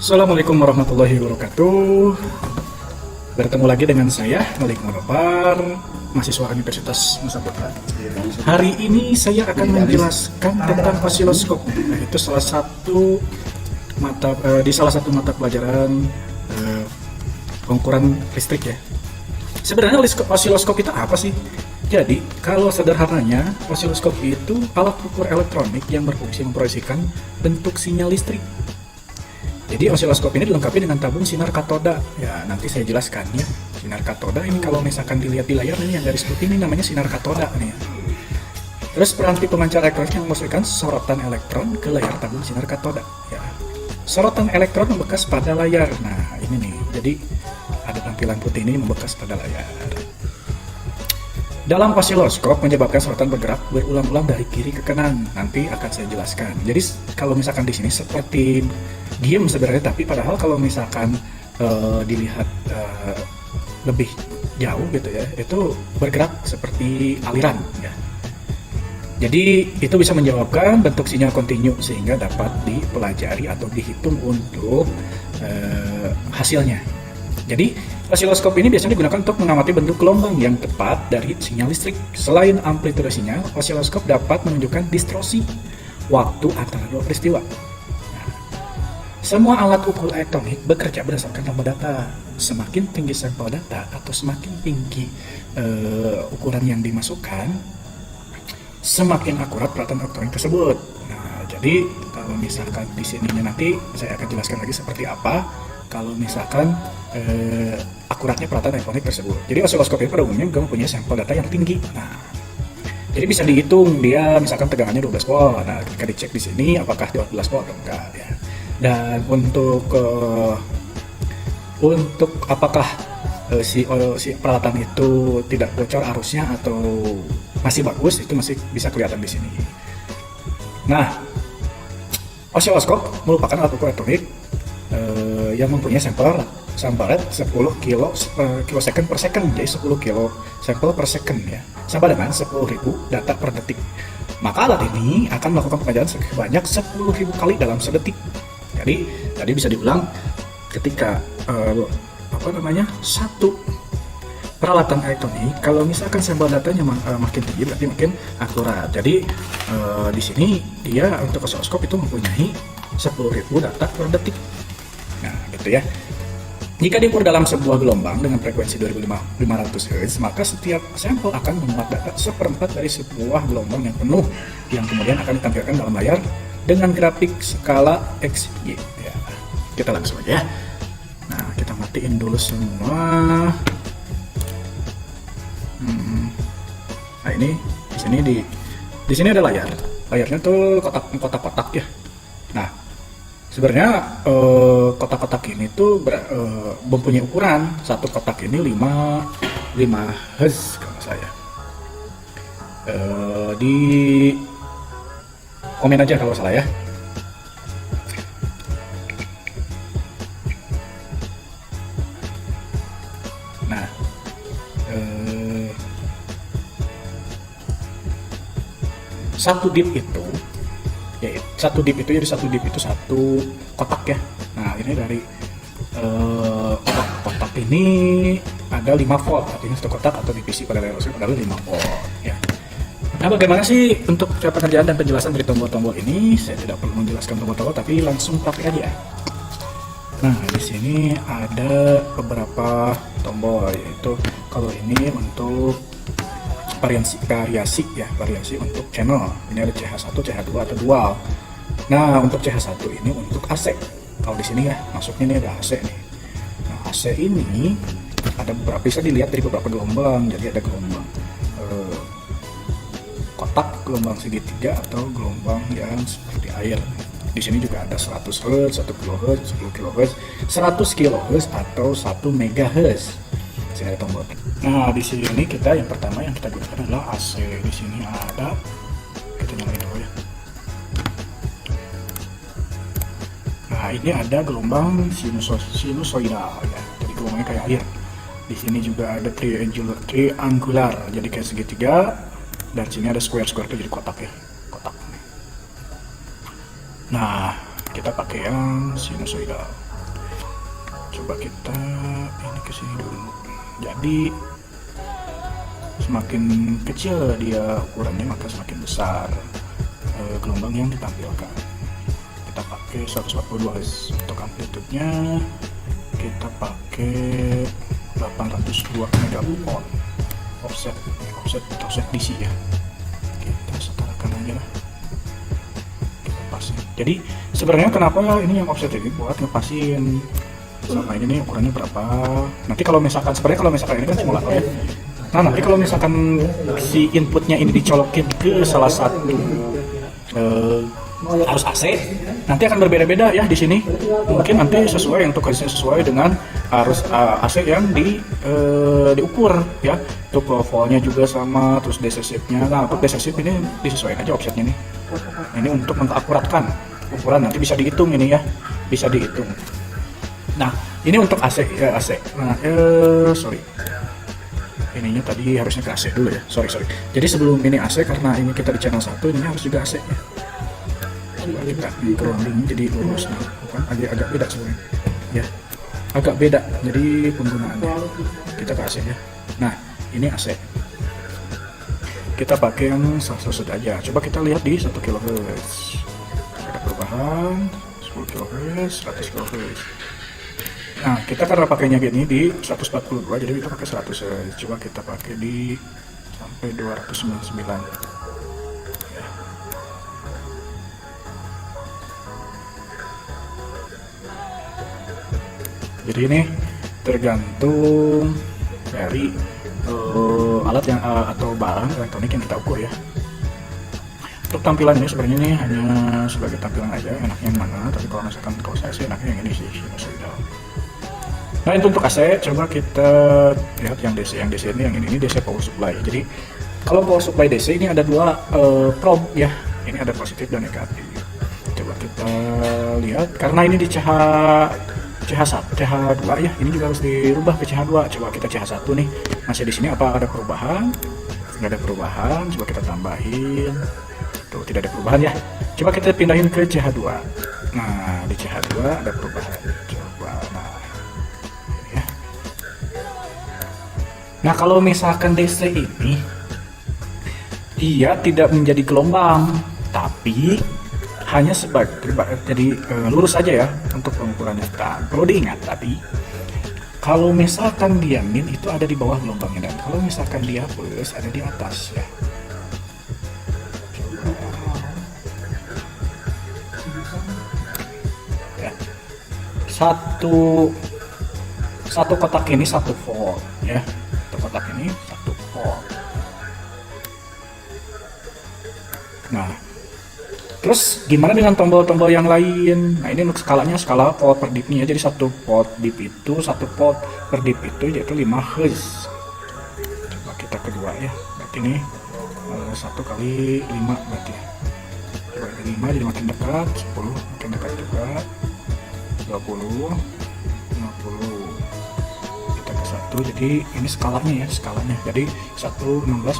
Assalamualaikum warahmatullahi wabarakatuh. Bertemu lagi dengan saya, Malik Manobar, mahasiswa Universitas Nusa Tenggara. Hari ini saya akan menjelaskan tentang osiloskop, yaitu salah satu mata pelajaran pengukuran listrik ya. Sebenarnya osiloskop itu apa sih? Jadi, kalau sederhananya, osiloskop itu alat ukur elektronik yang berfungsi memproyeksikan bentuk sinyal listrik. Jadi osiloskop ini dilengkapi dengan tabung sinar katoda. Ya, nanti saya jelaskan ya. Sinar katoda ini kalau misalkan dilihat di layar ini yang garis putih ini namanya sinar katoda nih. Terus peranti pemancar elektronik yang memasukkan sorotan elektron ke layar tabung sinar katoda. Ya. Sorotan elektron membekas pada layar. Nah, ini nih. Jadi ada tampilan putih ini membekas pada layar. Dalam osiloskop menyebabkan sorotan bergerak berulang-ulang dari kiri ke kanan. Nanti akan saya jelaskan. Jadi kalau misalkan di sini seperti diem sebenarnya, tapi padahal kalau misalkan dilihat lebih jauh gitu ya, itu bergerak seperti aliran ya. Jadi itu bisa menyebabkan bentuk sinyal kontinu sehingga dapat dipelajari atau dihitung untuk hasilnya. Jadi osiloskop ini biasanya digunakan untuk mengamati bentuk gelombang yang tepat dari sinyal listrik. Selain amplitude sinyal, osiloskop dapat menunjukkan distorsi waktu antara dua peristiwa. Semua alat ukur elektronik bekerja berdasarkan lambda data. Semakin tinggi sampel data atau semakin tinggi ukuran yang dimasukkan, semakin akurat peralatan elektronik tersebut. Nah, jadi kalau misalkan di sini nanti saya akan jelaskan lagi seperti apa kalau misalkan akuratnya peralatan elektronik tersebut. Jadi osiloskop ini pada umumnya juga mempunyai sampel data yang tinggi. Nah, jadi bisa dihitung dia misalkan tegangannya 12 volt. Nah, ketika dicek di sini apakah 12 volt atau enggak ya. Dan untuk apakah si peralatan itu tidak bocor arusnya atau masih bagus, itu masih bisa kelihatan di sini. Nah, osiloskop merupakan alat ukur elektronik yang mempunyai sampel rate 10 kilosecond per second, jadi 10 kilo sampel per second ya, sama dengan 10.000 data per detik. Maka alat ini akan melakukan pengajaran sebanyak 10.000 kali dalam sedetik. Jadi tadi bisa diulang ketika satu peralatan elektronik, kalau misalkan sampel datanya makin tinggi berarti makin akurat. Jadi di sini dia untuk osiloskop itu mempunyai 10.000 data per detik. Nah, gitu ya. Jika diukur dalam sebuah gelombang dengan frekuensi 2500 Hz, maka setiap sampel akan memuat data seperempat dari sebuah gelombang yang penuh, yang kemudian akan ditampilkan dalam layar dengan grafik skala X, Y. Ya, kita langsung aja ya. Nah, kita matiin dulu semua. Nah, ini di sini ada layar. Layarnya tuh kotak-kotak ya. Nah, sebenarnya kotak-kotak ini tuh mempunyai ukuran. Satu kotak ini 5 Hz kalau saya. Di komen aja kalau salah ya. Nah, satu dip itu jadi satu dip itu satu kotak ya. Nah, ini dari kotak ini ada 5 volt, artinya satu kotak atau divisi pada layar adalah 5 volt ya. Nah, bagaimana sih untuk cara pengerjaan dan penjelasan dari tombol-tombol ini? Saya tidak perlu menjelaskan tombol-tombol, tapi langsung praktik aja. Nah, di sini ada beberapa tombol, yaitu kalau ini untuk variasi untuk channel. Ini ada CH1, CH2 atau dual. Nah, untuk CH1 ini untuk AC. Kalau di sini ya, masuknya ini ada AC nih. Nah, AC ini ada beberapa, bisa dilihat dari beberapa gelombang. Jadi ada gelombang kotak, gelombang segitiga atau gelombang yang seperti air. Di sini juga ada 100 Hz, 1 kHz, 10 kHz, 100 kHz atau 1 MHz. Sini ada tombol. Nah, di sini yang pertama yang kita gunakan adalah AC. Di sini ada, kita nyalain dulu ya. Nah, ini ada gelombang sinusoidal ya. Jadi gelombangnya kayak air. Di sini juga ada triangular, jadi kayak segitiga. Dan sini ada square itu jadi kotak ya, kotak. Nah, kita pakai yang sinusoidal. Coba kita ini ke sini dulu. Jadi semakin kecil dia ukurannya maka semakin besar gelombang yang ditampilkan. Kita pakai 142 Hz. Untuk amplitude-nya kita pakai 802 MV offset DC ya. Kita setarakan aja lah. Kita pasin. Jadi sebenarnya kenapa ini yang offset ini buat ngepasin sama ini nih ukurannya berapa. Nanti kalau misalkan ini kan simulator ya. Nah nanti kalau misalkan si inputnya ini dicolokin ke salah satu arus AC, nanti akan berbeda-beda ya di sini. Mungkin nanti sesuai untuk sesuai dengan arus AC yang diukur ya. Untuk profilnya juga sama, terus DC shift-nya. Nah untuk DC shift ini disesuaikan aja offsetnya nih. Ini untuk mengakuratkan ukuran, nanti bisa dihitung ini ya, bisa dihitung. Nah ini untuk AC AC. Nah sorry, ininya tadi harusnya ke AC dulu ya. Sorry. Jadi sebelum ini AC, karena ini kita di channel 1, ini harus juga AC ya. Coba kita grounding jadi lurus. Nah bukan agak beda sebenarnya ya, agak beda jadi penggunaannya. Kita ke AC ya. Nah ini AC, kita pakai yang satu aja. Coba kita lihat di 1 kHz ada perubahan 10 kHz 100 kHz. Nah kita karena pakainya gini di 142, jadi kita pakai 100. Coba kita pakai di sampai 299 ya. Jadi ini tergantung dari alat yang atau barang elektronik yang kita ukur ya. Untuk tampilan ini sebenarnya ini hanya sebagai tampilan aja, enaknya yang mana. Tapi kalau misalkan kalau saya sih enaknya yang ini sih, sinusoidal. Nah itu untuk AC. Coba kita lihat yang DC. Yang DC ini DC power supply. Jadi kalau power supply DC ini ada dua probe ya. Ini ada positif dan negatif. Coba kita lihat, karena ini di CH2 ya, ini juga harus dirubah ke CH2. Coba kita CH1 nih, masih di sini apa ada perubahan? Nggak ada perubahan. Coba kita tambahin. Tuh tidak ada perubahan ya. Coba kita pindahin ke CH2. Nah di CH2 ada perubahan. Coba ya. Nah kalau misalkan DC ini dia tidak menjadi gelombang, tapi hanya jadi lurus aja ya untuk pengukurannya. Nah, perlu diingat tadi, kalau misalkan dia min itu ada di bawah gelombangnya, dan kalau misalkan dia plus ada di atas ya. Ya. Satu kotak ini 1 volt ya. Satu kotak ini 1 volt. Nah terus gimana dengan tombol-tombol yang lain? Nah ini untuk skalanya, skala volt per dip-nya. Jadi 1 volt dip itu, 1 volt per dip itu yaitu 5 Hz. Coba kita kedua ya. Berarti ini 1 kali 5 berarti. Coba 5 jadi makin dekat, 10 makin dekat juga, 20, 50. Kita ke 1, jadi ini skalanya ya, skalanya. Jadi 116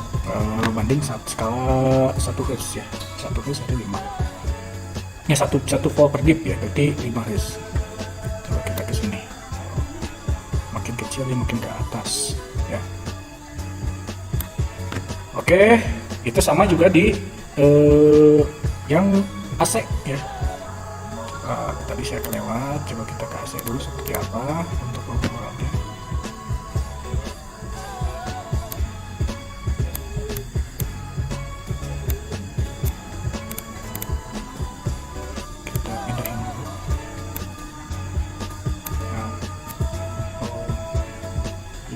banding skala 1 Hz ya. 1 Hz ada 5 ya, 1 volt per dip ya, berarti 5 Hz. Coba kita ke sini, makin kecil ya makin ke atas ya. Oke, itu sama juga di yang AC ya. Tadi saya kelewat, coba kita ke AC dulu seperti apa untuk ukurannya.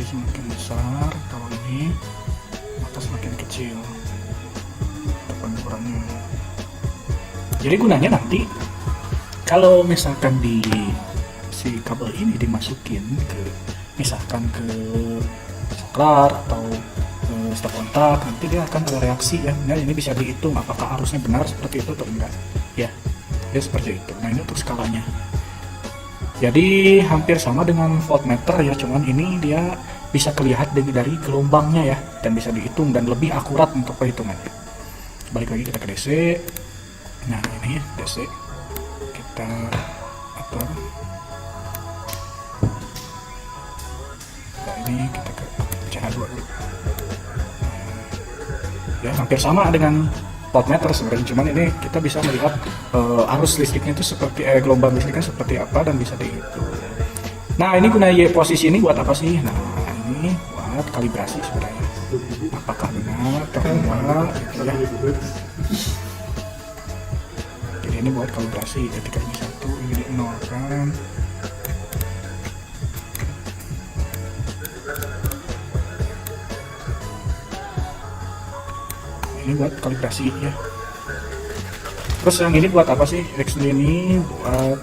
Semakin besar kalau ini, maka semakin kecil ukurannya. Jadi gunanya nanti kalau misalkan di si kabel ini dimasukin ke misalkan ke saklar atau stop kontak, nanti dia akan ada reaksi ya. Nah ini bisa dihitung apakah arusnya benar seperti itu atau enggak ya. Dia seperti itu. Nah ini untuk skalanya. Jadi hampir sama dengan voltmeter ya, cuman ini dia bisa kelihatan dari gelombangnya ya, dan bisa dihitung dan lebih akurat untuk perhitungannya. Balik lagi kita ke DC. Nah ini DC kita atur. ini kita ke CH2 dulu. Ya, hampir sama dengan voltmeter sebenarnya, cuman ini kita bisa melihat arus listriknya itu seperti gelombang listriknya seperti apa dan bisa dihitung. Nah, ini guna Y posisi ini buat apa sih? Nah, ini buat kalibrasi sebenarnya. Apakah benar atau enggak gitu ya. Jadi ini buat kalibrasi ketika ini 1, ini di 0 kan. Ini buat kalibrasi ya. Terus yang ini buat apa sih? X ini buat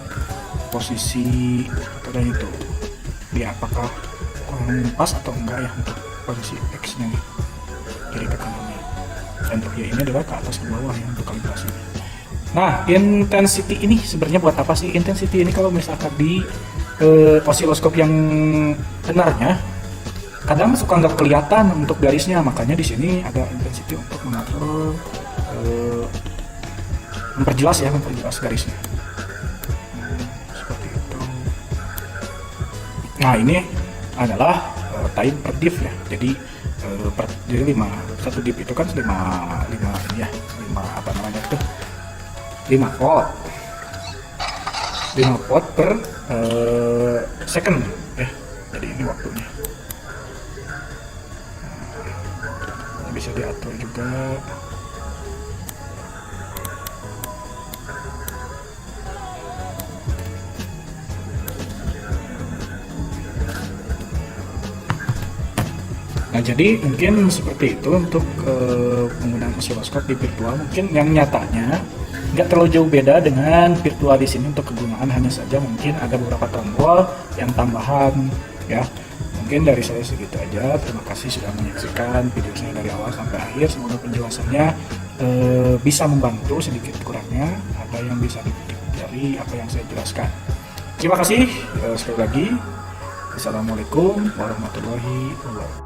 posisi pada itu. Dia apakah pas atau enggak ya untuk posisi X nya nih, kiri ke kanannya. Dan untuk Y ini adalah ke atas ke bawah ya untuk kalibrasi. Nah, intensity ini sebenarnya buat apa sih? Intensity ini kalau misalkan di osiloskop yang benarnya kadang suka nggak kelihatan untuk garisnya, makanya di sini ada intensity untuk mengatur memperjelas garisnya. Seperti itu. Nah, ini adalah time per div ya. Jadi jadi 1 div itu kan 5 ya, 5 apa namanya itu? 5 volt. 5 volt per second ya. Jadi ini waktunya. Bisa diatur juga. Nah, jadi mungkin seperti itu untuk penggunaan osiloskop di virtual. Mungkin yang nyatanya nggak terlalu jauh beda dengan virtual di sini. Untuk kegunaan hanya saja mungkin ada beberapa tombol yang tambahan ya. Mungkin dari saya segitu aja. Terima kasih sudah menyaksikan video saya dari awal sampai akhir. Semoga penjelasannya bisa membantu, sedikit kurangnya ada yang bisa dipetik dari apa yang saya jelaskan. Terima kasih sekali lagi. Assalamualaikum warahmatullahi wabarakatuh.